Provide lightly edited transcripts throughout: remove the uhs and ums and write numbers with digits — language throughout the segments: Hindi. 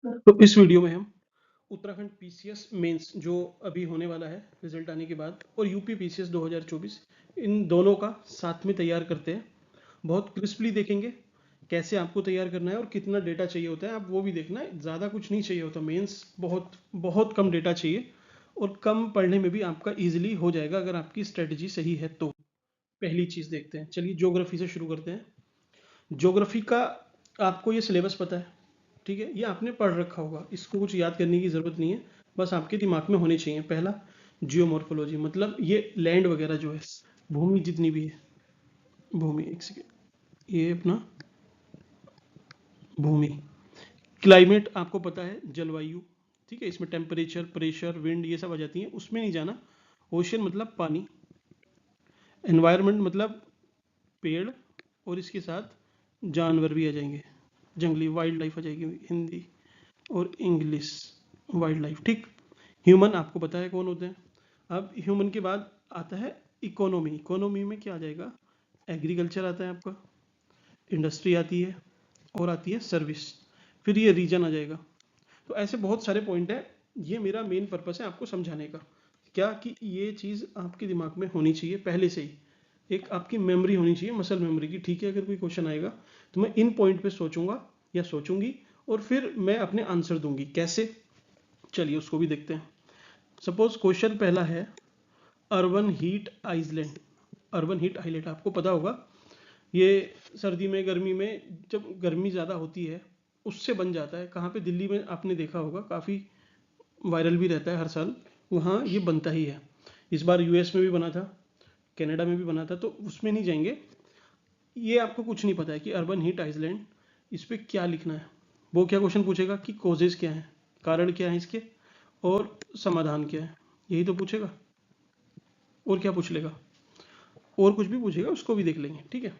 तो इस वीडियो में हम उत्तराखंड पीसीएस मेंस जो अभी होने वाला है रिजल्ट आने के बाद, और यूपी पीसीएस 2024, इन दोनों का साथ में तैयार करते हैं। बहुत क्रिस्पली देखेंगे कैसे आपको तैयार करना है और कितना डेटा चाहिए होता है, आप वो भी देखना है। ज़्यादा कुछ नहीं चाहिए होता, मेंस बहुत बहुत कम डेटा चाहिए और कम पढ़ने में भी आपका ईजिली हो जाएगा अगर आपकी स्ट्रेटजी सही है तो। पहली चीज़ देखते हैं, चलिए ज्योग्राफी से शुरू करते हैं। ज्योग्राफी का आपको ये सिलेबस पता है, ठीक है, ये आपने पढ़ रखा होगा, इसको कुछ याद करने की ज़रूरत नहीं है, बस आपके दिमाग में होने चाहिए। पहला, जियोमॉर्फोलॉजी, मतलब ये लैंड वगैरह जो है, भूमि जितनी भी है, भूमि, एक सेकेंड, ये अपना भूमि। क्लाइमेट आपको पता है, जलवायु, ठीक है, इसमें टेम्परेचर, प्रेशर, विंड, ये सब आ जाती हैं, उसमें नहीं जाना। ओशन मतलब पानी, एनवायरनमेंट मतलब पेड़, और इसके साथ जानवर भी आ जाएंगे, जंगली वाइल्ड लाइफ आ जाएगी, हिंदी और इंग्लिश वाइल्ड लाइफ, ठीक। ह्यूमन आपको पता है कौन होते हैं। अब ह्यूमन के बाद आता है इकोनॉमी। इकोनॉमी में क्या आ जाएगा, एग्रीकल्चर आता है आपका, इंडस्ट्री आती है, और आती है सर्विस, फिर ये रीजन आ जाएगा। तो ऐसे बहुत सारे पॉइंट है, ये मेरा मेन पर्पस है आपको समझाने का, क्या कि ये चीज़ आपके दिमाग में होनी चाहिए पहले से ही, एक आपकी मेमोरी होनी चाहिए, मसल मेमोरी की, ठीक है। अगर कोई क्वेश्चन आएगा तो मैं इन पॉइंट पे सोचूंगा या सोचूंगी, और फिर मैं अपने आंसर दूंगी। कैसे, चलिए उसको भी देखते हैं। सपोज क्वेश्चन पहला है, urban heat island. Urban heat island आपको पता होगा, ये सर्दी में, गर्मी में, जब गर्मी ज़्यादा होती है उससे बन जाता है। कहाँ पे, दिल्ली में आपने देखा होगा, काफ़ी वायरल भी रहता है हर साल, वहाँ ये बनता ही है। इस बार यूएस में भी बना था, कनाडा में भी बना था, तो उसमें नहीं जाएंगे। ये आपको कुछ नहीं पता है कि अर्बन हीट आइलैंड, इस पर क्या लिखना है। वो क्या क्वेश्चन पूछेगा कि कॉजेज क्या हैं, कारण क्या है इसके, और समाधान क्या है, यही तो पूछेगा। और क्या पूछ लेगा, और कुछ भी पूछेगा, उसको भी देख लेंगे, ठीक है।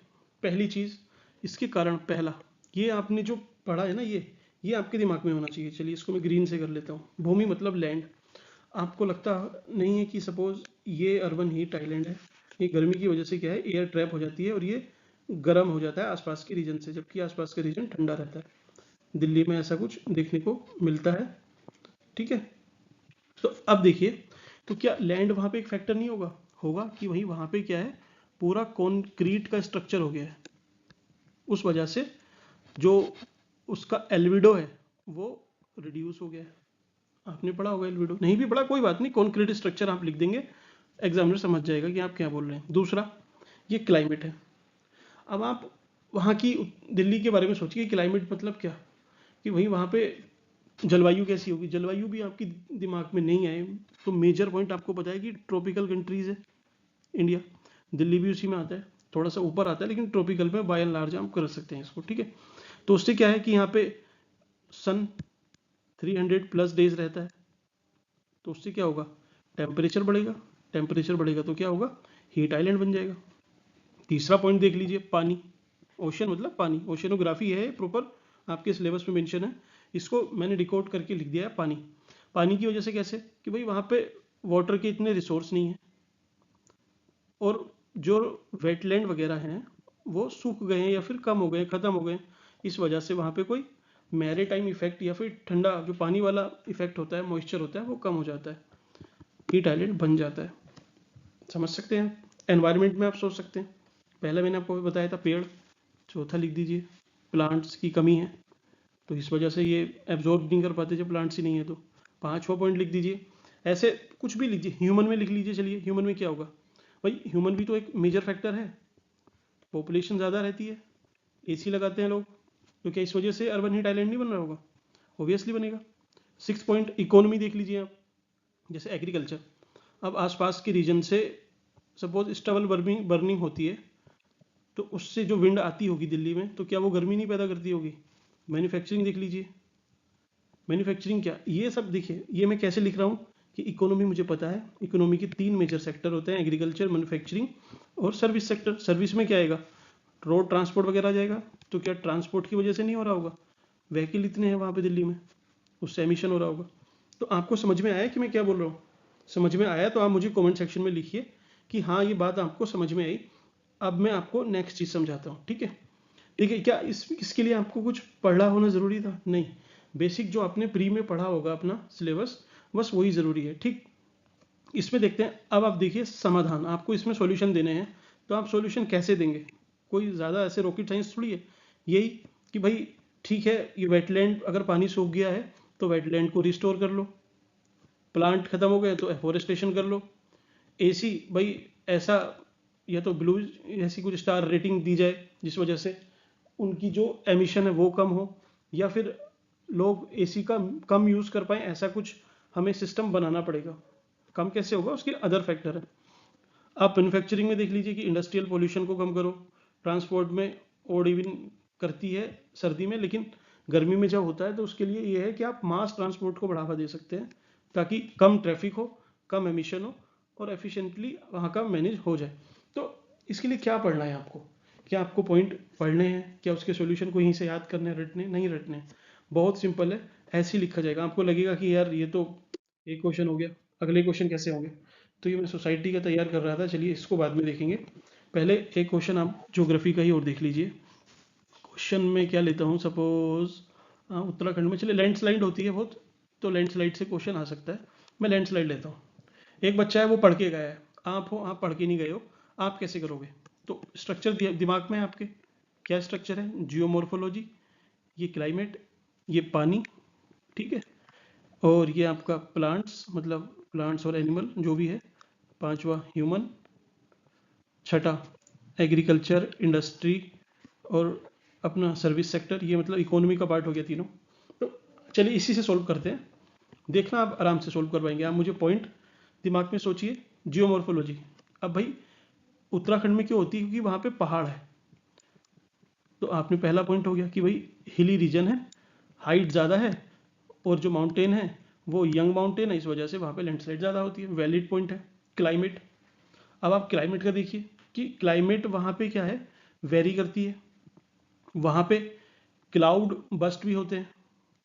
पहली चीज़, इसके कारण, पहला, ये आपने जो पढ़ा है ना, ये आपके दिमाग में होना चाहिए। चलिए इसको मैं ग्रीन से कर लेता हूँ। भूमि मतलब लैंड। आपको लगता नहीं है कि सपोज ये अर्बन हीट आइलैंड है, ये गर्मी की वजह से क्या है, एयर ट्रैप हो जाती है और ये गर्म हो जाता है आसपास के रीजन से, जबकि आसपास का रीजन ठंडा रहता है। दिल्ली में ऐसा कुछ देखने को मिलता है, ठीक है। तो अब देखिए, तो क्या लैंड वहाँ पे एक फैक्टर नहीं होगा, होगा कि वहीं वहाँ पे क्या है, पूरा कॉन्क्रीट का स्ट्रक्चर हो गया है, उस वजह से जो उसका एल्विडो है वो रिड्यूस हो गया है। आपने पढ़ा होगा एल्विडो, नहीं भी पढ़ा कोई बात नहीं, कॉन्क्रीट स्ट्रक्चर आप लिख देंगे, एग्जामिनर समझ जाएगा कि आप क्या बोल रहे हैं। दूसरा, ये क्लाइमेट है। अब आप वहाँ की, दिल्ली के बारे में सोचिए, क्लाइमेट मतलब क्या, कि वहीं वहाँ पे जलवायु कैसी होगी। जलवायु भी आपकी दिमाग में नहीं आए तो मेजर पॉइंट आपको पता है कि ट्रॉपिकल कंट्रीज है इंडिया, दिल्ली भी उसी में आता है, थोड़ा सा ऊपर आता है, लेकिन ट्रॉपिकल में बाय एंड लार्ज हम कर सकते हैं इसको, ठीक है। तो उससे क्या है कि यहाँ पे सन 300+ डेज रहता है, तो उससे क्या होगा, टेम्परेचर बढ़ेगा। टेम्परेचर बढ़ेगा तो क्या होगा, हीट आइलैंड बन जाएगा। तीसरा पॉइंट देख लीजिए, पानी। ओशन मतलब पानी, ओशनोग्राफी है प्रॉपर, आपके सिलेबस में मेंशन है, इसको मैंने डिकोड करके लिख दिया है, पानी। पानी की वजह से कैसे, कि भाई वहाँ पे वाटर के इतने रिसोर्स नहीं है, और जो वेटलैंड वगैरह हैं वो सूख गए हैं या फिर कम हो गए, ख़त्म हो गए, इस वजह से वहाँ पे कोई मैरीटाइम इफेक्ट या फिर ठंडा जो पानी वाला इफेक्ट होता है, मॉइस्चर होता है, वो कम हो जाता है, हीट आइलैंड बन जाता है। समझ सकते हैं। एनवायरनमेंट में आप सोच सकते हैं, पहले मैंने आपको बताया था पेड़। चौथा लिख दीजिए, प्लांट्स की कमी है, तो इस वजह से ये एब्जॉर्ब नहीं कर पाते जब प्लांट्स ही नहीं है तो। पाँचवा पॉइंट लिख दीजिए, ऐसे कुछ भी लीजिए। ह्यूमन में लिख लीजिए, चलिए ह्यूमन में क्या होगा, भाई ह्यूमन भी तो एक मेजर फैक्टर है, पॉपुलेशन ज़्यादा रहती है, एसी लगाते हैं लोग, तो क्या इस वजह से अर्बन हीट आइलैंड नहीं बन रहा होगा, ऑब्वियसली बनेगा। सिक्स पॉइंट, इकोनॉमी देख लीजिए आप, जैसे एग्रीकल्चर। अब आसपास के रीजन से सपोज स्टबल बर्निंग होती है, तो उससे जो विंड आती होगी दिल्ली में, तो क्या वो गर्मी नहीं पैदा करती होगी। मैन्युफैक्चरिंग देख लीजिए, मैन्युफैक्चरिंग क्या, ये सब देखिए, ये मैं कैसे लिख रहा हूँ कि इकोनॉमी मुझे पता है, इकोनॉमी के 3 मेजर सेक्टर होते हैं, एग्रीकल्चर, मैन्युफैक्चरिंग और सर्विस सेक्टर। सर्विस में क्या आएगा, रोड ट्रांसपोर्ट वगैरह आ जाएगा, तो क्या ट्रांसपोर्ट की वजह से नहीं हो रहा होगा, व्हीकल इतने हैं वहाँ पे दिल्ली में, उससे एमिशन हो रहा होगा। तो आपको समझ में आया कि मैं क्या बोल रहा हूँ, समझ में आया तो आप मुझे कमेंट सेक्शन में लिखिए कि हाँ ये बात आपको समझ में आई। अब मैं आपको नेक्स्ट चीज़ समझाता हूँ, ठीक है। ठीक है, क्या इसके लिए आपको कुछ पढ़ा होना ज़रूरी था, नहीं। बेसिक जो आपने प्री में पढ़ा होगा अपना सिलेबस, बस वही ज़रूरी है। ठीक, इसमें देखते हैं। अब आप देखिए समाधान, आपको इसमें सॉल्यूशन देने हैं, तो आप सॉल्यूशन कैसे देंगे? कोई ज़्यादा ऐसे रॉकेट साइंस थोड़ी है। यही कि भाई ठीक है, ये वेटलैंड अगर पानी सूख गया है तो वेटलैंड को रिस्टोर कर लो, प्लांट खत्म हो गए तो एफोरेस्टेशन कर लो। एसी भाई ऐसा, या तो ब्लू ऐसी कुछ स्टार रेटिंग दी जाए जिस वजह से उनकी जो एमिशन है वो कम हो, या फिर लोग एसी का कम यूज़ कर पाए, ऐसा कुछ हमें सिस्टम बनाना पड़ेगा। कम कैसे होगा, उसके अदर फैक्टर है। आप मैन्युफैक्चरिंग में देख लीजिए कि इंडस्ट्रियल पोल्यूशन को कम करो। ट्रांसपोर्ट में ओड इवन करती है सर्दी में, लेकिन गर्मी में जब होता है तो उसके लिए ये है कि आप मास ट्रांसपोर्ट को बढ़ावा दे सकते हैं, ताकि कम ट्रैफिक हो, कम एमिशन हो और एफिशिएंटली वहाँ का मैनेज हो जाए। तो इसके लिए क्या पढ़ना है आपको? क्या आपको पॉइंट पढ़ने हैं? क्या उसके सॉल्यूशन को यहीं से याद करने, रटने नहीं रटने? बहुत सिंपल है, ऐसे ही लिखा जाएगा। आपको लगेगा कि यार ये तो एक क्वेश्चन हो गया, अगले क्वेश्चन कैसे होंगे? तो ये मैं सोसाइटी का तैयार कर रहा था, चलिए इसको बाद में देखेंगे। पहले एक क्वेश्चन आप ज्योग्राफी का ही और देख लीजिए। क्वेश्चन में क्या लेता हूँ, सपोज उत्तराखंड में, चलिए लैंडस्लाइड होती है बहुत, तो लैंडस्लाइड से क्वेश्चन आ सकता है। मैं लैंडस्लाइड लेता हूँ। एक बच्चा है वो पढ़ के गया है, आप हो, आप पढ़ के नहीं गए हो, आप कैसे करोगे? तो स्ट्रक्चर दिमाग में है आपके, क्या स्ट्रक्चर है? जियोमॉर्फोलॉजी, ये क्लाइमेट, ये पानी, ठीक है, और ये आपका प्लांट्स, मतलब प्लांट्स और एनिमल जो भी है, पांचवा ह्यूमन, छठा एग्रीकल्चर, इंडस्ट्री और अपना सर्विस सेक्टर, ये मतलब इकोनॉमी का पार्ट हो गया तीनों। तो चलिए इसी से सॉल्व करते हैं, देखना आप आराम से सॉल्व कर पाएंगे। आप मुझे पॉइंट दिमाग में सोचिए। जियोमॉर्फोलॉजी, अब भाई उत्तराखंड में क्यों होती है? क्योंकि वहाँ पे पहाड़ है। तो आपने पहला पॉइंट हो गया कि भाई हिली रीजन है, हाइट ज़्यादा है, और जो माउंटेन है वो यंग माउंटेन है, इस वजह से वहाँ पे लैंडस्लाइड ज़्यादा होती है। वैलिड पॉइंट है। क्लाइमेट, अब आप क्लाइमेट का देखिए कि क्लाइमेट वहाँ पे क्या है, वेरी करती है। वहाँ पे क्लाउड बस्ट भी होते हैं,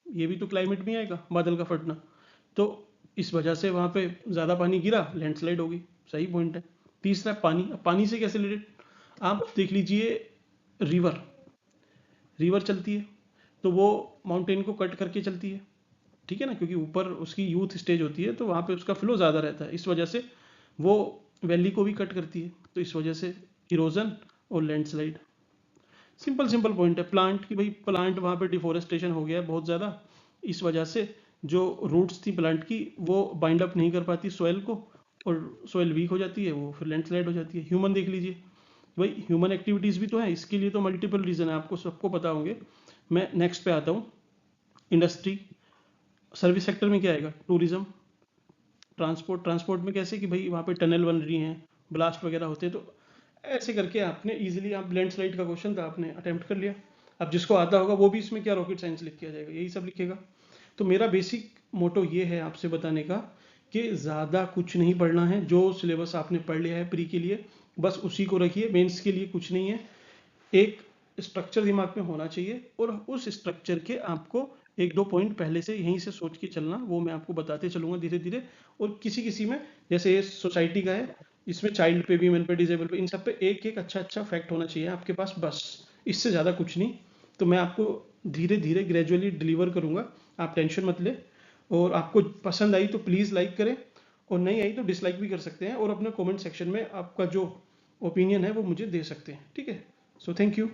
ये भी तो क्लाइमेट में आएगा, बादल का फटना। तो इस वजह से वहाँ पे ज़्यादा पानी गिरा, लैंडस्लाइड होगी। सही पॉइंट है। तीसरा पानी, अब पानी से कैसे रिलेटेड, आप देख लीजिए रिवर, रिवर चलती है तो वो माउंटेन को कट करके चलती है, ठीक है ना, क्योंकि ऊपर उसकी यूथ स्टेज होती है तो वहाँ पे उसका फ्लो ज़्यादा रहता है, इस वजह से वो वैली को भी कट करती है, तो इस वजह से इरोजन और लैंडस्लाइड। सिंपल सिंपल पॉइंट है। प्लांट की, भाई प्लांट वहाँ पे डिफोरेस्टेशन हो गया है बहुत ज़्यादा, इस वजह से जो रूट्स थी प्लांट की वो बाइंड अप नहीं कर पाती सॉइल को, और सॉइल वीक हो जाती है, वो फिर लैंडस्लाइड हो जाती है। ह्यूमन देख लीजिए, भाई ह्यूमन एक्टिविटीज़ भी तो है, इसके लिए तो मल्टीपल रीज़न है, आपको सबको पता होंगे। मैं नेक्स्ट पे आता हूँ। इंडस्ट्री, सर्विस सेक्टर में क्या आएगा? टूरिज्म, ट्रांसपोर्ट, ट्रांसपोर्ट में कैसे कि भाई वहाँ पे टनल बन रही हैं, ब्लास्ट वगैरह होते हैं, तो ऐसे करके आपने इजीली, आप लैंडस्लाइड का क्वेश्चन था आपने अटेम्प्ट कर लिया। अब जिसको आता होगा वो भी इसमें क्या रॉकेट साइंस लिख के आ जाएगा, यही सब लिखेगा। तो मेरा बेसिक मोटो ये है आपसे बताने का कि ज़्यादा कुछ नहीं पढ़ना है, जो सिलेबस आपने पढ़ लिया है प्री के लिए बस उसी को रखिए, मेंस के लिए कुछ नहीं है। एक स्ट्रक्चर दिमाग में होना चाहिए, और उस स्ट्रक्चर के आपको एक दो पॉइंट पहले से यहीं से सोच के चलना, वो मैं आपको बताते चलूंगा धीरे धीरे। और किसी किसी में, जैसे ये सोसाइटी का है, इसमें चाइल्ड पे, वीमेन पे, डिजेबल पे, इन सब पे एक एक अच्छा अच्छा फैक्ट होना चाहिए आपके पास, बस इससे ज़्यादा कुछ नहीं। तो मैं आपको धीरे धीरे ग्रेजुअली डिलीवर करूँगा, आप टेंशन मत ले। और आपको पसंद आई तो प्लीज़ लाइक करें, और नहीं आई तो डिसलाइक भी कर सकते हैं, और अपने कमेंट सेक्शन में आपका जो ओपिनियन है वो मुझे दे सकते हैं, ठीक है। So thank you.